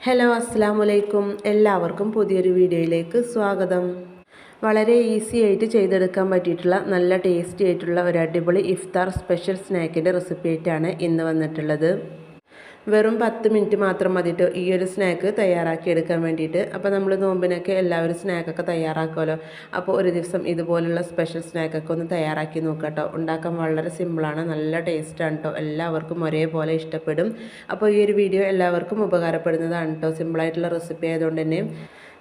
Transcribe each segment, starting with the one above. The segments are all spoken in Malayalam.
ഹലോ അസ്സലാമു അലൈക്കും. എല്ലാവർക്കും പുതിയൊരു വീഡിയോയിലേക്ക് സ്വാഗതം. വളരെ ഈസി ആയിട്ട് ചെയ്തെടുക്കാൻ പറ്റിയിട്ടുള്ള നല്ല ടേസ്റ്റി ആയിട്ടുള്ള ഒരു അടിപൊളി ഇഫ്താർ സ്പെഷ്യൽ സ്നാക്കിൻ്റെ റെസിപ്പി ആയിട്ടാണ് ഇന്ന് വന്നിട്ടുള്ളത്. വെറും 10 മിനിറ്റ് മാത്രം മതിട്ടോ ഈ ഒരു സ്നാക്ക് തയ്യാറാക്കി എടുക്കാൻ വേണ്ടിയിട്ട്. അപ്പോൾ നമ്മൾ നോമ്പിനൊക്കെ എല്ലാവരും സ്നാക്കൊക്കെ തയ്യാറാക്കുമല്ലോ. അപ്പോൾ ഒരു ദിവസം ഇതുപോലുള്ള സ്പെഷ്യൽ സ്നാക്കൊക്കെ ഒന്ന് തയ്യാറാക്കി നോക്കാം. ഉണ്ടാക്കാൻ വളരെ സിമ്പിളാണ്, നല്ല ടേസ്റ്റാണ് കേട്ടോ. എല്ലാവർക്കും ഒരേപോലെ ഇഷ്ടപ്പെടും. അപ്പോൾ ഈ ഒരു വീഡിയോ എല്ലാവർക്കും ഉപകാരപ്പെടുന്നതാണ് കേട്ടോ. സിമ്പിളായിട്ടുള്ള റെസിപ്പി ആയതുകൊണ്ട് തന്നെ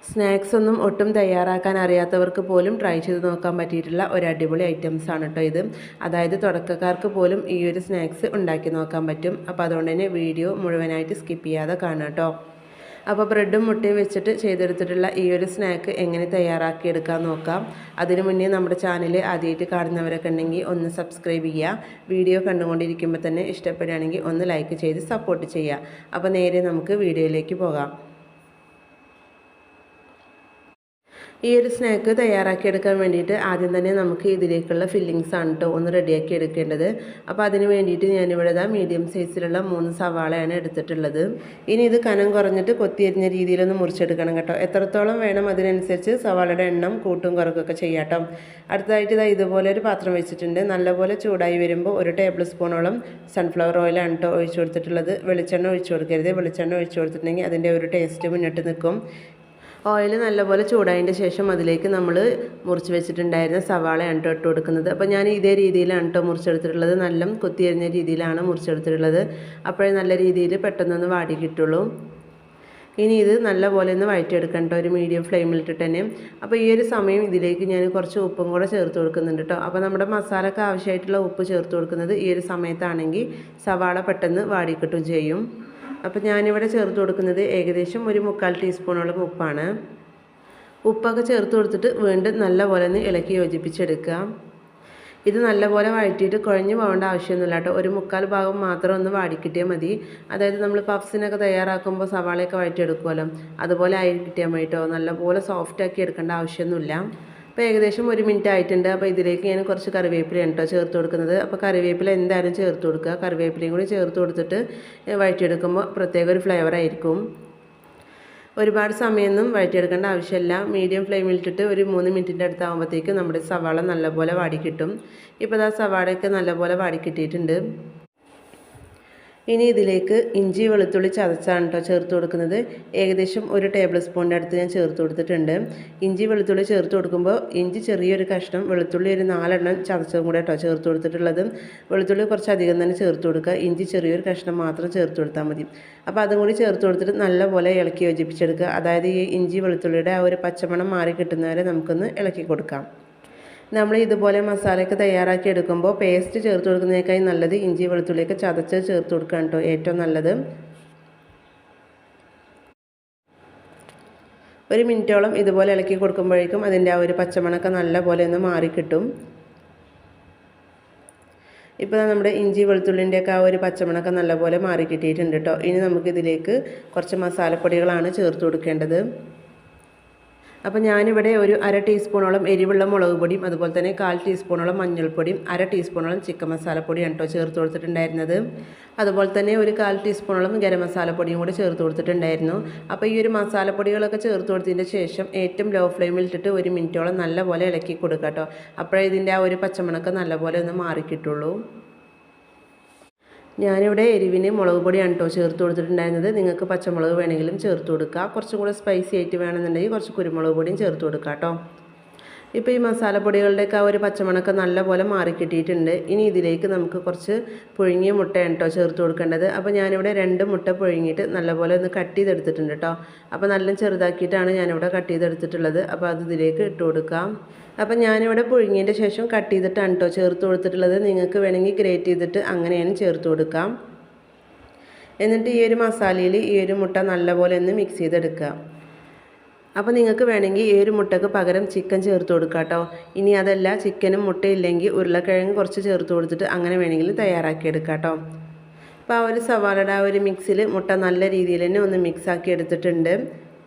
സ്നാക്സ് ഒന്നും ഒട്ടും തയ്യാറാക്കാൻ അറിയാത്തവർക്ക് പോലും ട്രൈ ചെയ്ത് നോക്കാൻ പറ്റിയിട്ടുള്ള ഒരു അടിപൊളി ഐറ്റംസ് ആണ് കേട്ടോ ഇത്. അതായത് തുടക്കക്കാർക്ക് പോലും ഈ ഒരു സ്നാക്സ് ഉണ്ടാക്കി നോക്കാൻ പറ്റും. അപ്പോൾ അതുകൊണ്ട് തന്നെ വീഡിയോ മുഴുവനായിട്ട് സ്കിപ്പ് ചെയ്യാതെ കാണാം കേട്ടോ. അപ്പോൾ ബ്രെഡും മുട്ടയും വെച്ചിട്ട് ചെയ്തെടുത്തിട്ടുള്ള ഈ ഒരു സ്നാക്ക് എങ്ങനെ തയ്യാറാക്കി എടുക്കാൻ നോക്കാം. അതിനു മുന്നേ നമ്മുടെ ചാനൽ ആദ്യമായിട്ട് കാണുന്നവരൊക്കെ ഉണ്ടെങ്കിൽ ഒന്ന് സബ്സ്ക്രൈബ് ചെയ്യുക. വീഡിയോ കണ്ടുകൊണ്ടിരിക്കുമ്പോൾ തന്നെ ഇഷ്ടപ്പെടുകയാണെങ്കിൽ ഒന്ന് ലൈക്ക് ചെയ്ത് സപ്പോർട്ട് ചെയ്യുക. അപ്പോൾ നേരെ നമുക്ക് വീഡിയോയിലേക്ക് പോകാം. ഈ ഒരു സ്നാക്ക് തയ്യാറാക്കിയെടുക്കാൻ വേണ്ടിയിട്ട് ആദ്യം തന്നെ നമുക്ക് ഇതിലേക്കുള്ള ഫില്ലിങ്സ് ആണ് കേട്ടോ ഒന്ന് റെഡിയാക്കി എടുക്കേണ്ടത്. അപ്പോൾ അതിന് വേണ്ടിയിട്ട് ഞാനിവിടെ മീഡിയം സൈസിലുള്ള 3 സവാളയാണ് എടുത്തിട്ടുള്ളത്. ഇനി ഇത് കനം കുറഞ്ഞിട്ട് കൊത്തിയരിഞ്ഞ രീതിയിലൊന്ന് മുറിച്ചെടുക്കണം കേട്ടോ. എത്രത്തോളം വേണം അതിനനുസരിച്ച് സവാളയുടെ എണ്ണം കൂട്ടും കുറക്കൊക്കെ ചെയ്യാം കേട്ടോ. അടുത്തതായിട്ട് ഇതുപോലെ ഒരു പാത്രം വെച്ചിട്ടുണ്ട്. നല്ലപോലെ ചൂടായി വരുമ്പോൾ 1 ടേബിൾ സ്പൂണോളം സൺഫ്ലവർ ഓയിലാണ് കേട്ടോ ഒഴിച്ചു കൊടുത്തിട്ടുള്ളത്. വെളിച്ചെണ്ണ ഒഴിച്ചു കൊടുക്കരുത്. വെളിച്ചെണ്ണ ഒഴിച്ചു കൊടുത്തിട്ടുണ്ടെങ്കിൽ അതിൻ്റെ ഒരു ടേസ്റ്റ് മുന്നിട്ട് നിൽക്കും. ഓയിൽ നല്ലപോലെ ചൂടായതിൻ്റെ ശേഷം അതിലേക്ക് നമ്മൾ മുറിച്ച് വെച്ചിട്ടുണ്ടായിരുന്ന സവാളയാണ് കേട്ടോ ഇട്ട് കൊടുക്കുന്നത്. അപ്പോൾ ഞാൻ ഇതേ രീതിയിലാണ് കേട്ടോ മുറിച്ചെടുത്തിട്ടുള്ളത്. നല്ല കൊത്തിയരിഞ്ഞ രീതിയിലാണ് മുറിച്ചെടുത്തിട്ടുള്ളത്. അപ്പോഴേ നല്ല രീതിയിൽ പെട്ടെന്നൊന്ന് വാടി കിട്ടുള്ളൂ. ഇനി ഇത് നല്ലപോലെ ഒന്ന് വഴറ്റിയെടുക്കണം കേട്ടോ, ഒരു മീഡിയം ഫ്ലെയിമിലിട്ടിട്ട് തന്നെ. അപ്പോൾ ഈ ഒരു സമയം ഇതിലേക്ക് ഞാൻ കുറച്ച് ഉപ്പും കൂടെ ചേർത്ത് കൊടുക്കുന്നുണ്ട് കേട്ടോ. അപ്പോൾ നമ്മുടെ മസാലയ്ക്ക് ആവശ്യമായിട്ടുള്ള ഉപ്പ് ചേർത്ത് കൊടുക്കുന്നത് ഈ ഒരു സമയത്താണെങ്കിൽ സവാള പെട്ടെന്ന് വാടിക്കിട്ടും ചെയ്യും. അപ്പോൾ ഞാനിവിടെ ചേർത്ത് കൊടുക്കുന്നത് ഏകദേശം ഒരു 3/4 ടീസ്പൂണോളം ഉപ്പാണ്. ഉപ്പൊക്കെ ചേർത്ത് കൊടുത്തിട്ട് വീണ്ടും നല്ലപോലെ ഒന്ന് ഇളക്കി യോജിപ്പിച്ചെടുക്കുക. ഇത് നല്ലപോലെ വഴറ്റിയിട്ട് കുഴഞ്ഞു പോകേണ്ട ആവശ്യമൊന്നുമില്ല കേട്ടോ. ഒരു 3/4 ഭാഗം മാത്രം ഒന്ന് വാടിക്കിട്ടിയാൽ മതി. അതായത് നമ്മൾ പഫ്സിനൊക്കെ തയ്യാറാക്കുമ്പോൾ സവാളയൊക്കെ വഴറ്റിയെടുക്കുമല്ലോ, അതുപോലെ ആയി കിട്ടിയാൽ മതി കേട്ടോ. നല്ലപോലെ സോഫ്റ്റാക്കി എടുക്കേണ്ട ആവശ്യമൊന്നുമില്ല. അപ്പോൾ ഏകദേശം 1 മിനിറ്റ് ആയിട്ടുണ്ട്. അപ്പോൾ ഇതിലേക്ക് ഞാൻ കുറച്ച് കറിവേപ്പിലയാണ് കേട്ടോ ചേർത്ത് കൊടുക്കുന്നത്. അപ്പോൾ കറിവേപ്പില എന്തായാലും ചേർത്ത് കൊടുക്കുക. കറിവേപ്പിലയും കൂടി ചേർത്ത് കൊടുത്തിട്ട് വഴറ്റിയെടുക്കുമ്പോൾ പ്രത്യേക ഒരു ഫ്ലേവർ ആയിരിക്കും. ഒരുപാട് സമയമൊന്നും വഴറ്റിയെടുക്കേണ്ട ആവശ്യമില്ല. മീഡിയം ഫ്ലെയിമിലിട്ടിട്ട് ഒരു 3 മിനിറ്റിൻ്റെ അടുത്താകുമ്പോഴത്തേക്കും നമ്മുടെ സവാള നല്ലപോലെ വാടി കിട്ടും. ഇപ്പോൾ സവാളയൊക്കെ നല്ലപോലെ വാടി കിട്ടിയിട്ടുണ്ട്. ഇനി ഇതിലേക്ക് ഇഞ്ചി വെളുത്തുള്ളി ചതച്ചാണ് കേട്ടോ ചേർത്ത് കൊടുക്കുന്നത്. ഏകദേശം 1 ടേബിൾ സ്പൂണിൻ്റെ അടുത്ത് ഞാൻ ചേർത്ത് കൊടുത്തിട്ടുണ്ട്. ഇഞ്ചി വെളുത്തുള്ളി ചേർത്ത് കൊടുക്കുമ്പോൾ ഇഞ്ചി ചെറിയൊരു കഷ്ണം, വെളുത്തുള്ളി ഒരു 4 എണ്ണം ചതച്ചതും കൂടെ കേട്ടോ ചേർത്ത് കൊടുത്തിട്ടുള്ളത്. വെളുത്തുള്ളി കുറച്ചധികം തന്നെ ചേർത്ത് കൊടുക്കുക. ഇഞ്ചി ചെറിയൊരു കഷ്ണം മാത്രം ചേർത്ത് കൊടുത്താൽ മതി. അപ്പോൾ അതും കൂടി ചേർത്ത് കൊടുത്തിട്ട് നല്ലപോലെ ഇളക്കി യോജിപ്പിച്ചെടുക്കുക. അതായത് ഈ ഇഞ്ചി വെളുത്തുള്ളിയുടെ ആ ഒരു പച്ചമണം മാറി കിട്ടുന്നവരെ നമുക്കൊന്ന് ഇളക്കി കൊടുക്കാം. നമ്മൾ ഇതുപോലെ മസാലയൊക്കെ തയ്യാറാക്കി എടുക്കുമ്പോൾ പേസ്റ്റ് ചേർത്ത് കൊടുക്കുന്നതിനേക്കായി നല്ലത് ഇഞ്ചി വെളുത്തുള്ളിയൊക്കെ ചതച്ച് ചേർത്ത് കൊടുക്കുകയാണ് കേട്ടോ ഏറ്റവും നല്ലത്. 1 മിനിറ്റോളം ഇതുപോലെ ഇളക്കി കൊടുക്കുമ്പോഴേക്കും അതിൻ്റെ ആ ഒരു പച്ചമണമൊക്കെ നല്ലപോലെ ഒന്ന് മാറിക്കിട്ടും. ഇപ്പോൾ നമ്മുടെ ഇഞ്ചി വെളുത്തുള്ളിൻ്റെയൊക്കെ ആ ഒരു പച്ചമണമൊക്കെ നല്ലപോലെ മാറി കിട്ടിയിട്ടുണ്ട് കേട്ടോ. ഇനി നമുക്കിതിലേക്ക് കുറച്ച് മസാലപ്പൊടികളാണ് ചേർത്ത് കൊടുക്കേണ്ടത്. അപ്പോൾ ഞാനിവിടെ ഒരു 1/2 ടീസ്പൂണോളം എരിവുള്ള മുളക് പൊടിയും അതുപോലെ തന്നെ 1/4 ടീസ്പൂണോളം മഞ്ഞൾപ്പൊടിയും 1/2 ടീസ്പൂണോളം ചിക്കൻ മസാലപ്പൊടിയാണ് കേട്ടോ ചേർത്ത് കൊടുത്തിട്ടുണ്ടായിരുന്നത്. അതുപോലെ തന്നെ ഒരു 1/4 ടീസ്പൂണോളം ഗരം മസാലപ്പൊടിയും കൂടി ചേർത്ത് കൊടുത്തിട്ടുണ്ടായിരുന്നു. അപ്പോൾ ഈ ഒരു മസാലപ്പൊടികളൊക്കെ ചേർത്ത് കൊടുത്തതിൻ്റെ ശേഷം ഏറ്റവും ലോ ഫ്ലെയിമിലിട്ടിട്ട് 1 മിനിറ്റോളം നല്ലപോലെ ഇളക്കി കൊടുക്കുക കേട്ടോ. അപ്പോഴേ ഇതിൻ്റെ ആ ഒരു പച്ചമണമൊക്കെ നല്ലപോലെ ഒന്ന് മാറിക്കിട്ടുള്ളൂ. ഞാനിവിടെ എരിവിന് മുളക് പൊടിയാണ് കേട്ടോ ചേർത്ത് കൊടുത്തിട്ടുണ്ടായിരുന്നത്. നിങ്ങൾക്ക് പച്ചമുളക് വേണമെങ്കിലും ചേർത്ത് കൊടുക്കുക. കുറച്ചും കൂടെ സ്പൈസി ആയിട്ട് വേണമെന്നുണ്ടെങ്കിൽ കുറച്ച് കുരുമുളക് പൊടിയും ചേർത്ത് കൊടുക്കുക കേട്ടോ. ഇപ്പോൾ ഈ മസാലപ്പൊടികളുടെയൊക്കെ ആ ഒരു പച്ചമണമൊക്കെ നല്ലപോലെ മാറിക്കിട്ടിയിട്ടുണ്ട്. ഇനി ഇതിലേക്ക് നമുക്ക് കുറച്ച് പുഴുങ്ങിയ മുട്ടയാണ് കേട്ടോ ചേർത്ത് കൊടുക്കേണ്ടത്. അപ്പോൾ ഞാനിവിടെ 2 മുട്ട പുഴുങ്ങിയിട്ട് നല്ലപോലെ ഒന്ന് കട്ട് ചെയ്തെടുത്തിട്ടുണ്ട് കേട്ടോ. അപ്പോൾ നല്ല ചെറുതാക്കിയിട്ടാണ് ഞാനിവിടെ കട്ട് ചെയ്തെടുത്തിട്ടുള്ളത്. അപ്പോൾ അത് ഇതിലേക്ക് ഇട്ട് കൊടുക്കാം. അപ്പോൾ ഞാനിവിടെ പുഴുങ്ങിയതിൻ്റെ ശേഷം കട്ട് ചെയ്തിട്ടാണ് കേട്ടോ ചേർത്ത് കൊടുത്തിട്ടുള്ളത്. നിങ്ങൾക്ക് വേണമെങ്കിൽ ഗ്രേറ്റ് ചെയ്തിട്ട് അങ്ങനെയാണ് ചേർത്ത് കൊടുക്കാം. എന്നിട്ട് ഈ ഒരു മസാലയിൽ ഈ ഒരു മുട്ട നല്ലപോലെ ഒന്ന് മിക്സ് ചെയ്തെടുക്കുക. അപ്പോൾ നിങ്ങൾക്ക് വേണമെങ്കിൽ ഈ ഒരു മുട്ടയ്ക്ക് പകരം ചിക്കൻ ചേർത്ത് കൊടുക്കുക കേട്ടോ. ഇനി അതല്ല ചിക്കനും മുട്ടയില്ലെങ്കിൽ ഉരുളക്കിഴങ്ങ് കുറച്ച് ചേർത്ത് കൊടുത്തിട്ട് അങ്ങനെ വേണമെങ്കിൽ തയ്യാറാക്കിയെടുക്കുക കേട്ടോ. അപ്പോൾ ആ ഒരു സവാളയുടെ ആ ഒരു മിക്സിൽ മുട്ട നല്ല രീതിയിൽ തന്നെ ഒന്ന് മിക്സാക്കി എടുത്തിട്ടുണ്ട്.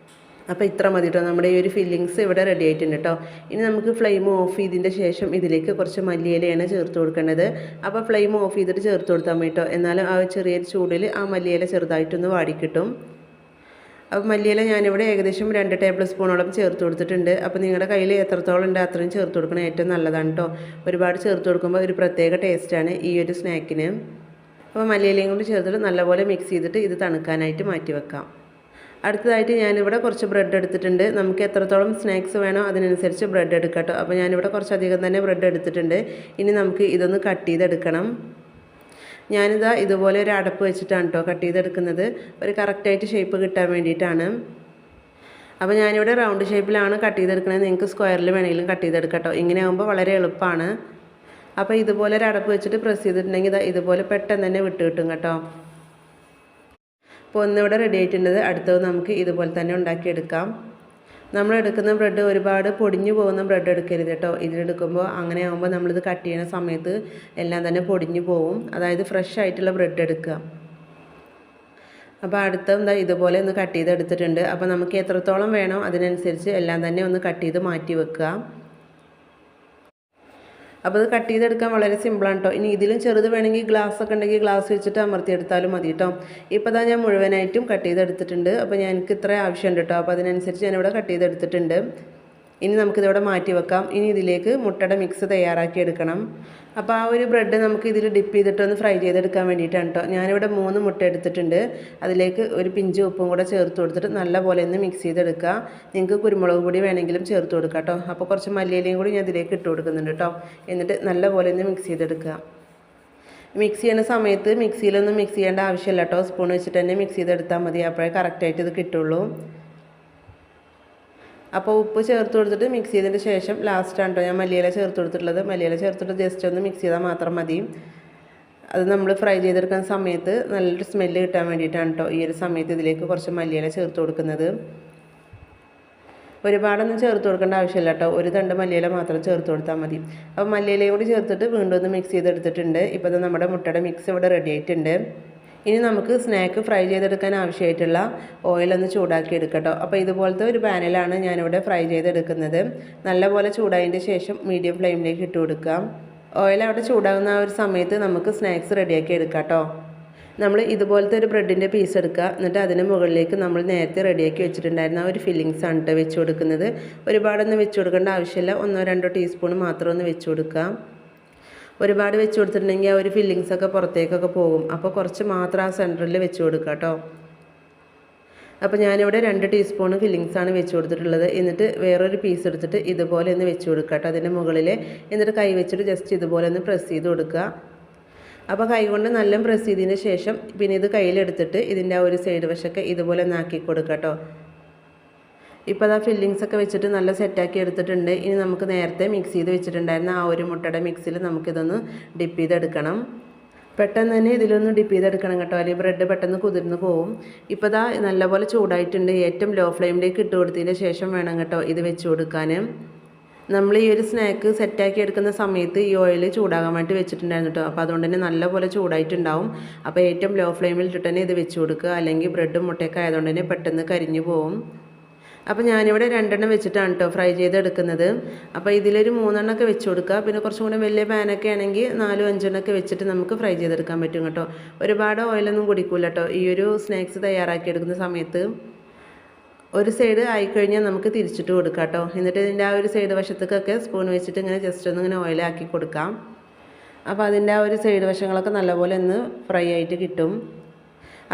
അപ്പോൾ ഇത്ര മതി കേട്ടോ. നമ്മുടെ ഈ ഒരു ഫില്ലിങ്സ് ഇവിടെ റെഡി ആയിട്ടുണ്ട് കേട്ടോ. ഇനി നമുക്ക് ഫ്ലെയിം ഓഫ് ചെയ്തതിൻ്റെ ശേഷം ഇതിലേക്ക് കുറച്ച് മല്ലിയിലയാണ് ചേർത്ത് കൊടുക്കേണ്ടത്. അപ്പോൾ ഫ്ലെയിം ഓഫ് ചെയ്തിട്ട് ചേർത്ത് കൊടുത്താൽ മതി കേട്ടോ. എന്നാലും ആ ചെറിയൊരു ചൂടിൽ ആ മല്ലിയില ചെറുതായിട്ടൊന്ന് വാടിക്കിട്ടും. അപ്പോൾ മല്ലിയില ഞാനിവിടെ ഏകദേശം 2 ടേബിൾ സ്പൂണോളം ചേർത്ത് കൊടുത്തിട്ടുണ്ട്. അപ്പോൾ നിങ്ങളുടെ കയ്യിൽ എത്രത്തോളം ഉണ്ട് അത്രയും ചേർത്ത് കൊടുക്കണം, ഏറ്റവും നല്ലതാണ് കേട്ടോ. ഒരുപാട് ചേർത്ത് കൊടുക്കുമ്പോൾ ഒരു പ്രത്യേക ടേസ്റ്റാണ് ഈ ഒരു സ്നാക്കിന്. അപ്പോൾ മല്ലിയിലയും കൊണ്ട് ചേർത്തിട്ട് നല്ലപോലെ മിക്സ് ചെയ്തിട്ട് ഇത് തണുക്കാനായിട്ട് മാറ്റി വെക്കാം. അടുത്തതായിട്ട് ഞാനിവിടെ കുറച്ച് ബ്രെഡ് എടുത്തിട്ടുണ്ട്. നമുക്ക് എത്രത്തോളം സ്നാക്സ് വേണോ അതിനനുസരിച്ച് ബ്രെഡ് എടുക്കാം കേട്ടോ. അപ്പോൾ ഞാനിവിടെ കുറച്ചധികം തന്നെ ബ്രെഡ് എടുത്തിട്ടുണ്ട്. ഇനി നമുക്ക് ഇതൊന്ന് കട്ട് ചെയ്തെടുക്കണം. ഞാനിതാ ഇതുപോലെ ഒരു അടപ്പ് വെച്ചിട്ടാണ് കേട്ടോ കട്ട് ചെയ്തെടുക്കുന്നത്, ഒരു കറക്റ്റായിട്ട് ഷേപ്പ് കിട്ടാൻ വേണ്ടിയിട്ടാണ്. അപ്പോൾ ഞാനിവിടെ റൗണ്ട് ഷേപ്പിലാണ് കട്ട് ചെയ്തെടുക്കുന്നത്. നിങ്ങൾക്ക് സ്ക്വയറിൽ വേണമെങ്കിലും കട്ട് ചെയ്തെടുക്കാം കേട്ടോ. ഇങ്ങനെ ആകുമ്പോൾ വളരെ എളുപ്പമാണ്. അപ്പോൾ ഇതുപോലെ ഒരു അടപ്പ് വെച്ചിട്ട് പ്രസ് ചെയ്തിട്ടുണ്ടെങ്കിൽ ഇതുപോലെ പെട്ടെന്ന് തന്നെ വിട്ട് കിട്ടും കേട്ടോ. അപ്പോൾ ഒന്നിവിടെ റെഡി ആയിട്ടുണ്ട്. അടുത്തത് നമുക്ക് ഇതുപോലെ തന്നെ ഉണ്ടാക്കിയെടുക്കാം. നമ്മൾ എടുക്കുന്ന ബ്രെഡ് ഒരുപാട് പൊടിഞ്ഞു പോകുന്ന ബ്രെഡ് എടുക്കരുത് കേട്ടോ. ഇതിലെടുക്കുമ്പോൾ അങ്ങനെ ആകുമ്പോൾ നമ്മളിത് കട്ട് ചെയ്യുന്ന സമയത്ത് എല്ലാം തന്നെ പൊടിഞ്ഞു പോകും. അതായത് ഫ്രഷ് ആയിട്ടുള്ള ബ്രെഡ് എടുക്കുക. അപ്പോൾ അടുത്ത ഇതുപോലെ ഒന്ന് കട്ട് ചെയ്തെടുത്തിട്ടുണ്ട്. അപ്പോൾ നമുക്ക് എത്രത്തോളം വേണോ അതിനനുസരിച്ച് എല്ലാം തന്നെ ഒന്ന് കട്ട് ചെയ്ത് മാറ്റി വെക്കുക. അപ്പോൾ ഇത് കട്ട് ചെയ്തെടുക്കാൻ വളരെ സിമ്പിളാണ് കേട്ടോ. ഇനി ഇതിലും ചെറുത് വേണമെങ്കിൽ ഗ്ലാസ് ഒക്കെ ഉണ്ടെങ്കിൽ ഗ്ലാസ് വെച്ചിട്ട് അമർത്തിയെടുത്താലും മതി കേട്ടോ. ഇപ്പോൾ ഞാൻ മുഴുവനായിട്ടും കട്ട് ചെയ്തെടുത്തിട്ടുണ്ട്. അപ്പോൾ എനിക്ക് ഇത്ര ആവശ്യമുണ്ട് കേട്ടോ. അപ്പോൾ അതിനനുസരിച്ച് ഞാനിവിടെ കട്ട് ചെയ്തെടുത്തിട്ടുണ്ട്. ഇനി നമുക്കിതിവിടെ മാറ്റി വെക്കാം. ഇനി ഇതിലേക്ക് മുട്ടയുടെ മിക്സ് തയ്യാറാക്കി എടുക്കണം. അപ്പോൾ ആ ഒരു ബ്രെഡ് നമുക്ക് ഇതിൽ ഡിപ്പ് ചെയ്തിട്ടൊന്ന് ഫ്രൈ ചെയ്തെടുക്കാൻ വേണ്ടിയിട്ടാണ് കേട്ടോ. ഞാനിവിടെ 3 മുട്ട എടുത്തിട്ടുണ്ട്. അതിലേക്ക് ഒരു പിഞ്ച് ഉപ്പും കൂടെ ചേർത്ത് കൊടുത്തിട്ട് നല്ലപോലെ ഒന്ന് മിക്സ് ചെയ്തെടുക്കുക. നിങ്ങൾക്ക് കുരുമുളക് പൊടി വേണമെങ്കിലും ചേർത്ത് കൊടുക്കാം കേട്ടോ. അപ്പോൾ കുറച്ച് മല്ലിയിലയും കൂടി ഞാൻ ഇതിലേക്ക് ഇട്ട് കൊടുക്കുന്നുണ്ട് കേട്ടോ. എന്നിട്ട് നല്ലപോലെ ഒന്ന് മിക്സ് ചെയ്തെടുക്കുക. മിക്സ് ചെയ്യുന്ന സമയത്ത് മിക്സിയിലൊന്നും മിക്സ് ചെയ്യേണ്ട ആവശ്യമില്ല കേട്ടോ. സ്പൂൺ വെച്ചിട്ട് തന്നെ മിക്സ് ചെയ്തെടുത്താൽ മതി. അപ്പോഴേ കറക്റ്റായിട്ട് ഇത് കിട്ടുള്ളൂ. അപ്പോൾ ഉപ്പ് ചേർത്ത് കൊടുത്തിട്ട് മിക്സ് ചെയ്തതിന് ശേഷം ലാസ്റ്റാണ് കേട്ടോ ഞാൻ മല്ലിയില ചേർത്ത് കൊടുത്തിട്ടുള്ളത്. മല്ലിയില ചേർത്തിട്ട് ജസ്റ്റ് ഒന്ന് മിക്സ് ചെയ്താൽ മാത്രം മതി. അത് നമ്മൾ ഫ്രൈ ചെയ്തെടുക്കുന്ന സമയത്ത് നല്ലൊരു സ്മെല്ല് കിട്ടാൻ വേണ്ടിയിട്ടാണ് കേട്ടോ ഈ ഒരു സമയത്ത് ഇതിലേക്ക് കുറച്ച് മല്ലിയില ചേർത്ത് കൊടുക്കുന്നത്. ഒരുപാടൊന്നും ചേർത്ത് കൊടുക്കേണ്ട ആവശ്യമില്ല കേട്ടോ. ഒരു തണ്ട് മല്ലിയില മാത്രം ചേർത്ത് കൊടുത്താൽ മതി. അപ്പോൾ മല്ലിയിലയും കൂടി ചേർത്തിട്ട് വീണ്ടും ഒന്ന് മിക്സ് ചെയ്തെടുത്തിട്ടുണ്ട്. ഇപ്പോൾ നമ്മുടെ മുട്ടയുടെ മിക്സ് ഇവിടെ റെഡി ആയിട്ടുണ്ട്. ഇനി നമുക്ക് സ്നാക്ക് ഫ്രൈ ചെയ്തെടുക്കാൻ ആവശ്യമായിട്ടുള്ള ഓയിലൊന്ന് ചൂടാക്കി എടുക്കട്ടോ. അപ്പോൾ ഇതുപോലത്തെ ഒരു പാനിലാണ് ഞാനിവിടെ ഫ്രൈ ചെയ്തെടുക്കുന്നത്. നല്ലപോലെ ചൂടായതിൻ്റെ ശേഷം മീഡിയം ഫ്ലെയിമിലേക്ക് ഇട്ട് കൊടുക്കാം. ഓയിൽ അവിടെ ചൂടാകുന്ന ആ ഒരു സമയത്ത് നമുക്ക് സ്നാക്സ് റെഡിയാക്കി എടുക്കാം കേട്ടോ. നമ്മൾ ഇതുപോലത്തെ ഒരു ബ്രെഡിൻ്റെ പീസ് എടുക്കുക. എന്നിട്ട് അതിന് മുകളിലേക്ക് നമ്മൾ നേരത്തെ റെഡിയാക്കി വെച്ചിട്ടുണ്ടായിരുന്ന ആ ഒരു ഫില്ലിങ്സ് ആണ് കേട്ടോ വെച്ച് കൊടുക്കുന്നത്. ഒരുപാടൊന്നും വെച്ച് കൊടുക്കേണ്ട ആവശ്യമില്ല. 1-2 ടീസ്പൂൺ മാത്രം ഒന്ന് വെച്ച് കൊടുക്കാം. ഒരുപാട് വെച്ച് കൊടുത്തിട്ടുണ്ടെങ്കിൽ ആ ഒരു ഫില്ലിങ്സൊക്കെ പുറത്തേക്കൊക്കെ പോകും. അപ്പോൾ കുറച്ച് മാത്രം ആ സെൻറ്ററിൽ വെച്ച് കൊടുക്കുക കേട്ടോ. അപ്പോൾ ഞാനിവിടെ 2 ടീസ്പൂൺ ഫില്ലിങ്സാണ് വെച്ച് കൊടുത്തിട്ടുള്ളത്. എന്നിട്ട് വേറൊരു പീസ് എടുത്തിട്ട് ഇതുപോലെ ഒന്ന് വെച്ച് കൊടുക്കുക കേട്ടോ അതിൻ്റെ മുകളിൽ. എന്നിട്ട് കൈ വെച്ചിട്ട് ജസ്റ്റ് ഇതുപോലെ ഒന്ന് പ്രസ് ചെയ്ത് കൊടുക്കുക. അപ്പോൾ കൈ കൊണ്ട് നല്ല പ്രസ് ചെയ്തതിന് ശേഷം പിന്നെ ഇത് കയ്യിലെടുത്തിട്ട് ഇതിൻ്റെ ആ ഒരു സൈഡ് വശമൊക്കെ ഇതുപോലെ ഒന്ന് ആക്കി കൊടുക്കുക കേട്ടോ. ഇപ്പോൾ ഫില്ലിങ്സ് ഒക്കെ വെച്ചിട്ട് നല്ല സെറ്റാക്കി എടുത്തിട്ടുണ്ട്. ഇനി നമുക്ക് നേരത്തെ മിക്സ് ചെയ്ത് വെച്ചിട്ടുണ്ടായിരുന്ന ആ ഒരു മുട്ടയുടെ മിക്സിൽ നമുക്കിതൊന്ന് ഡിപ്പ് ചെയ്തെടുക്കണം. പെട്ടെന്ന് തന്നെ ഇതിലൊന്ന് ഡിപ്പ് ചെയ്തെടുക്കണം കേട്ടോ, അല്ലെങ്കിൽ ബ്രെഡ് പെട്ടെന്ന് കുതിർന്ന് പോവും. ഇപ്പോൾ നല്ലപോലെ ചൂടായിട്ടുണ്ട്. ഏറ്റവും ലോ ഫ്ലെയിമിലേക്ക് ഇട്ട് കൊടുത്തതിന് ശേഷം വേണം കേട്ടോ ഇത് വെച്ച് കൊടുക്കാൻ. നമ്മൾ ഈ ഒരു സ്നാക്ക് സെറ്റാക്കി എടുക്കുന്ന സമയത്ത് ഈ ഓയിൽ ചൂടാകാൻ വേണ്ടി വെച്ചിട്ടുണ്ടായിരുന്നു കേട്ടോ. അപ്പോൾ അതുകൊണ്ട് തന്നെ നല്ലപോലെ ചൂടായിട്ടുണ്ടാവും. അപ്പോൾ ഏറ്റവും ലോ ഫ്ലെയിമിൽ ഇട്ടിട്ട് തന്നെ ഇത് വെച്ച് കൊടുക്കുക. അല്ലെങ്കിൽ ബ്രെഡും മുട്ടയൊക്കെ ആയതുകൊണ്ട് തന്നെ പെട്ടെന്ന് കരിഞ്ഞു പോവും. അപ്പോൾ ഞാനിവിടെ 2 എണ്ണം വെച്ചിട്ടാണ് കേട്ടോ ഫ്രൈ ചെയ്തെടുക്കുന്നത്. അപ്പോൾ ഇതിലൊരു 3 എണ്ണമൊക്കെ വെച്ച് കൊടുക്കുക. പിന്നെ കുറച്ചും കൂടെ വലിയ പാനൊക്കെ ആണെങ്കിൽ 4-5 എണ്ണമൊക്കെ വെച്ചിട്ട് നമുക്ക് ഫ്രൈ ചെയ്തെടുക്കാൻ പറ്റും കേട്ടോ. ഒരുപാട് ഓയിലൊന്നും കുടിക്കില്ല കേട്ടോ ഈ ഒരു സ്നാക്സ് തയ്യാറാക്കിയെടുക്കുന്ന സമയത്ത്. ഒരു സൈഡ് ആയിക്കഴിഞ്ഞാൽ നമുക്ക് തിരിച്ചിട്ട് കൊടുക്കാം കേട്ടോ. എന്നിട്ട് ഇതിൻ്റെ ആ ഒരു സൈഡ് വശത്തേക്കൊക്കെ സ്പൂൺ വെച്ചിട്ട് ഇങ്ങനെ ജസ്റ്റ് ഒന്ന് ഇങ്ങനെ ഓയിലാക്കി കൊടുക്കാം. അപ്പോൾ അതിൻ്റെ ആ ഒരു സൈഡ് വശങ്ങളൊക്കെ നല്ലപോലെ ഒന്ന് ഫ്രൈ ആയിട്ട് കിട്ടും.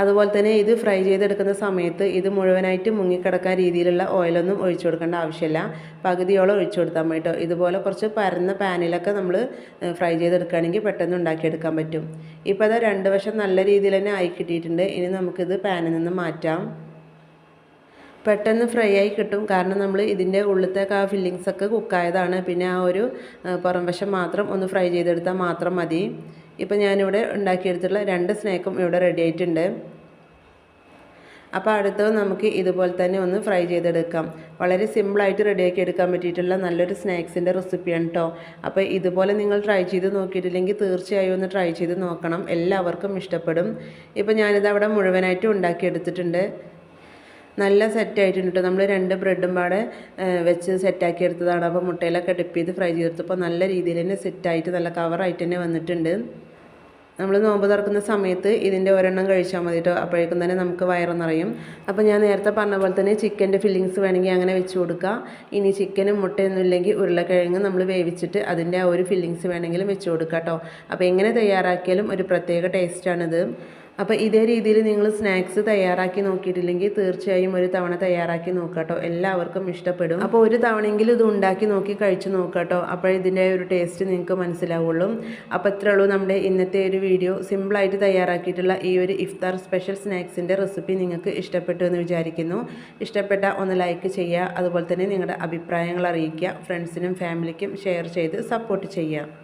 അതുപോലെ തന്നെ ഇത് ഫ്രൈ ചെയ്തെടുക്കുന്ന സമയത്ത് ഇത് മുഴുവനായിട്ട് മുങ്ങിക്കിടക്കാൻ രീതിയിലുള്ള ഓയിലൊന്നും ഒഴിച്ചു കൊടുക്കേണ്ട ആവശ്യമില്ല. പകുതിയോളം ഒഴിച്ചു കൊടുത്താൽ മതി കേട്ടോ. ഇതുപോലെ കുറച്ച് പരന്ന പാനിലൊക്കെ നമ്മൾ ഫ്രൈ ചെയ്തെടുക്കുകയാണെങ്കിൽ പെട്ടെന്ന് ഉണ്ടാക്കിയെടുക്കാൻ പറ്റും. ഇപ്പോൾ 2 വശം നല്ല രീതിയിൽ തന്നെ ആയി കിട്ടിയിട്ടുണ്ട്. ഇനി നമുക്കിത് പാനിൽ നിന്ന് മാറ്റാം. പെട്ടെന്ന് ഫ്രൈ ആയി കിട്ടും. കാരണം നമ്മൾ ഇതിൻ്റെ ഉള്ളിലത്തേക്ക് ആ ഫില്ലിങ്സൊക്കെ കുക്കായതാണ്. പിന്നെ ആ ഒരു പുറം വശം മാത്രം ഒന്ന് ഫ്രൈ ചെയ്തെടുത്താൽ മാത്രം മതി. ഇപ്പോൾ ഞാനിവിടെ ഉണ്ടാക്കിയെടുത്തിട്ടുള്ള 2 സ്നാക്കും ഇവിടെ റെഡി ആയിട്ടുണ്ട്. അപ്പോൾ അടുത്തത് നമുക്ക് ഇതുപോലെ തന്നെ ഒന്ന് ഫ്രൈ ചെയ്തെടുക്കാം. വളരെ സിമ്പിളായിട്ട് റെഡിയാക്കി എടുക്കാൻ പറ്റിയിട്ടുള്ള നല്ലൊരു സ്നാക്സിൻ്റെ റെസിപ്പിയാണ് കേട്ടോ. അപ്പോൾ ഇതുപോലെ നിങ്ങൾ ട്രൈ ചെയ്ത് നോക്കിയിട്ടില്ലെങ്കിൽ തീർച്ചയായും ഒന്ന് ട്രൈ ചെയ്ത് നോക്കണം. എല്ലാവർക്കും ഇഷ്ടപ്പെടും. ഇപ്പോൾ ഞാനിത് അവിടെ മുഴുവനായിട്ടും ഉണ്ടാക്കിയെടുത്തിട്ടുണ്ട്. നല്ല സെറ്റായിട്ടുണ്ട് കേട്ടോ. നമ്മൾ 2 ബ്രെഡും പാടെ വെച്ച് സെറ്റാക്കി എടുത്തതാണ്. അപ്പോൾ മുട്ടയിലൊക്കെ ഡിപ്പ് ചെയ്ത് ഫ്രൈ ചെയ്തെടുത്തപ്പോൾ നല്ല രീതിയിൽ തന്നെ സെറ്റായിട്ട് നല്ല കവറായിട്ട് തന്നെ വന്നിട്ടുണ്ട്. നമ്മൾ നോമ്പ് തുറക്കുന്ന സമയത്ത് ഇതിൻ്റെ ഒരെണ്ണം കഴിച്ചാൽ മതി കേട്ടോ. അപ്പോഴേക്കും തന്നെ നമുക്ക് വയറ് നിറയും. അപ്പോൾ ഞാൻ നേരത്തെ പറഞ്ഞ പോലെ തന്നെ ചിക്കൻ്റെ ഫില്ലിങ്സ് വേണമെങ്കിൽ അങ്ങനെ വെച്ച് കൊടുക്കുക. ഇനി ചിക്കനും മുട്ടയൊന്നും ഇല്ലെങ്കിൽ ഉരുളക്കിഴങ്ങ് നമ്മൾ വേവിച്ചിട്ട് അതിൻ്റെ ആ ഒരു ഫില്ലിങ്സ് വേണമെങ്കിലും വെച്ച് കൊടുക്കുക കേട്ടോ. അപ്പോൾ എങ്ങനെ തയ്യാറാക്കിയാലും ഒരു പ്രത്യേക ടേസ്റ്റാണിത്. അപ്പോൾ ഇതേ രീതിയിൽ നിങ്ങൾ സ്നാക്സ് തയ്യാറാക്കി നോക്കിയിട്ടില്ലെങ്കിൽ തീർച്ചയായും ഒരു തവണ തയ്യാറാക്കി നോക്കുക കേട്ടോ. എല്ലാവർക്കും ഇഷ്ടപ്പെടും. അപ്പോൾ ഒരു തവണയെങ്കിലും ഇത് ഉണ്ടാക്കി നോക്കി കഴിച്ച് നോക്കുക കേട്ടോ. അപ്പോൾ ഇതിൻ്റെ ഒരു ടേസ്റ്റ് നിങ്ങൾക്ക് മനസ്സിലാവുള്ളൂ. അപ്പോൾ ഇത്രേ ഉള്ളൂ നമ്മുടെ ഇന്നത്തെ ഒരു വീഡിയോ. സിമ്പിളായിട്ട് തയ്യാറാക്കിയിട്ടുള്ള ഈ ഒരു ഇഫ്താർ സ്പെഷ്യൽ സ്നാക്സിൻ്റെ റെസിപ്പി നിങ്ങൾക്ക് ഇഷ്ടപ്പെട്ടു എന്ന് വിചാരിക്കുന്നു. ഇഷ്ടപ്പെട്ട ഒന്ന് ലൈക്ക് ചെയ്യുക. അതുപോലെ തന്നെ നിങ്ങളുടെ അഭിപ്രായങ്ങൾ അറിയിക്കുക. ഫ്രണ്ട്സിനും ഫാമിലിക്കും ഷെയർ ചെയ്ത് സപ്പോർട്ട് ചെയ്യുക.